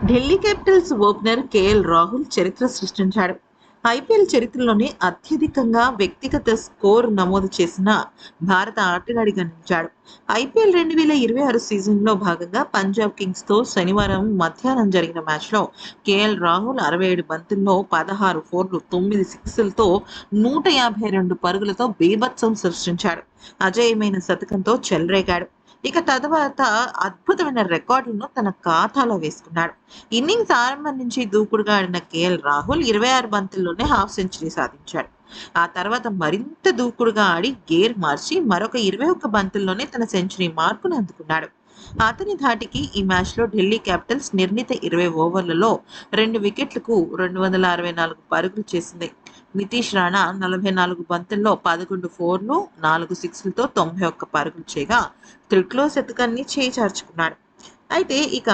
Delhi Capitals opener KL Rahul చరిత్ర సృష్టించాడు. IPL చరిత్రలోనే అత్యధికంగా వ్యక్తిగత స్కోర్ నమోదు చేసిన భారత ఆటగాడిగా నిలిచాడు. ఐపీఎల్ 2026 సీజన్లో భాగంగా పంజాబ్ కింగ్స్తో శనివారం మధ్యాహ్నం జరిగిన మ్యాచ్లో కేఎల్ రాహుల్ 67 బంతుల్లో 16 ఫోర్లు, 9 సిక్స్లతో 152 పరుగులతో బీభత్సం సృష్టించాడు. అజేయమైన శతకంతో చెలరేగాడు. ఇక తరువాత అద్భుతమైన రికార్డులను తన ఖాతాలో వేసుకున్నాడు. ఇన్నింగ్స్ ఆరంభం నుంచి దూకుడుగా ఆడిన కేఎల్ రాహుల్ 26 బంతుల్లోనే హాఫ్ సెంచరీ సాధించాడు. ఆ తర్వాత మరింత దూకుడుగా ఆడి గేర్ మార్చి మరొక 21 బంతుల్లోనే తన సెంచరీ మార్కును అందుకున్నాడు. అతని ధాటికి ఈ మ్యాచ్లో ఢిల్లీ క్యాపిటల్స్ నిర్ణీత 20 ఓవర్లలో 2 వికెట్లకు 264 పరుగులు చేసింది. నితీష్ రాణా 44 బంతుల్లో 11 ఫోర్లు, 4 సిక్స్లతో 91 పరుగులు చేయగా త్రిక్లో శతకాన్ని చేజార్చుకున్నాడు. అయితే ఇక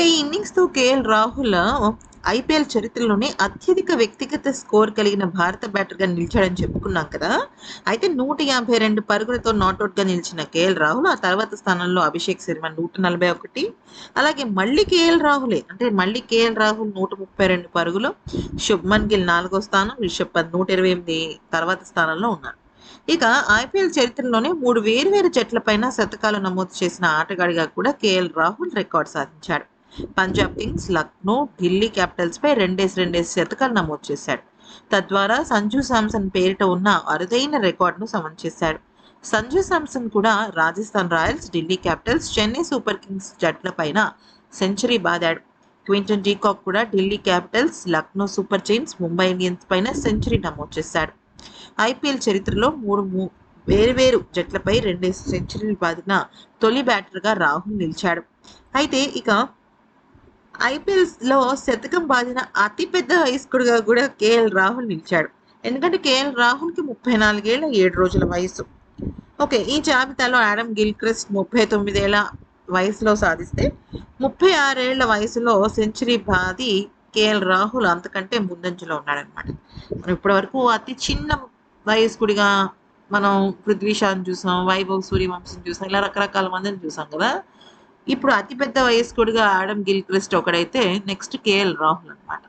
ఈ ఇన్నింగ్స్తో కేఎల్ రాహుల్ ఐపీఎల్ చరిత్రలోనే అత్యధిక వ్యక్తిగత స్కోర్ కలిగిన భారత బ్యాటర్గా నిలిచాడని చెప్పుకున్నాం కదా. అయితే 152 పరుగులతో నాట్అవుట్గా నిలిచిన కేఎల్ రాహుల్ ఆ తర్వాత స్థానంలో అభిషేక్ శర్మ 141, అలాగే మళ్ళీ కేఎల్ రాహులే అంటే మళ్ళీ కేఎల్ రాహుల్ 132 పరుగులు, శుభ్మన్ గిల్ 4వ స్థానం, రిషబ్ పంత్ 128 తర్వాత స్థానంలో ఉన్నారు. ఇక ఐపీఎల్ చరిత్రలోనే 3 వేర్వేరు జట్లపైన శతకాలు నమోదు చేసిన ఆటగాడిగా కూడా కేఎల్ రాహుల్ రికార్డు సాధించాడు. పంజాబ్ కింగ్స్, లక్నో, ఢిల్లీ క్యాపిటల్స్ పై రెండేసి శతకాలు నమోదు చేశాడు. తద్వారా సంజు శాంసన్ పేరిట ఉన్న అరుదైన రికార్డును సమన్ చేశాడు. సంజు శాంసన్ కూడా Rajasthan Royals, Delhi Capitals, Chennai super Kings జట్ల పైన సెంచరీ బాదాడు. క్వింటన్ డీకాక్ కూడా Delhi Capitals, Lucknow super Giants, Mumbai Indians పైన సెంచరీ నమోదు చేశాడు. ఐపీఎల్ చరిత్రలో 3 వేర్వేరు జట్లపై 2 సెంచరీలు బాదిన తొలి బ్యాటర్గా రాహుల్ నిలిచాడు. అయితే ఇక ఐపీఎల్లో శతకం బాదిన అతిపెద్ద వయస్కుడిగా కూడా కేఎల్ రాహుల్ నిలిచాడు. ఎందుకంటే కేఎల్ రాహుల్కి 34 ఏళ్ళ 7 రోజుల వయసు. ఓకే, ఈ జాబితాలో ఆడమ్ గిల్క్రిస్ట్ 39 ఏళ్ల వయసులో సాధిస్తే 36 ఏళ్ల వయసులో సెంచరీ బాది కేఎల్ రాహుల్ అంతకంటే ముందంజలో ఉన్నాడనమాట. మనం ఇప్పటివరకు అతి చిన్న వయస్కుడిగా మనం పృథ్వీ షాని చూసాం, వైభవ్ సూర్యవంశం చూసాం, ఇలా రకరకాల మందిని చూసాం కదా. ఇప్పుడు అతిపెద్ద వయస్కుడిగా ఆడమ్ గిల్క్రిస్ట్ ఒకడైతే నెక్స్ట్ కేఎల్ రాహుల్ అనమాట.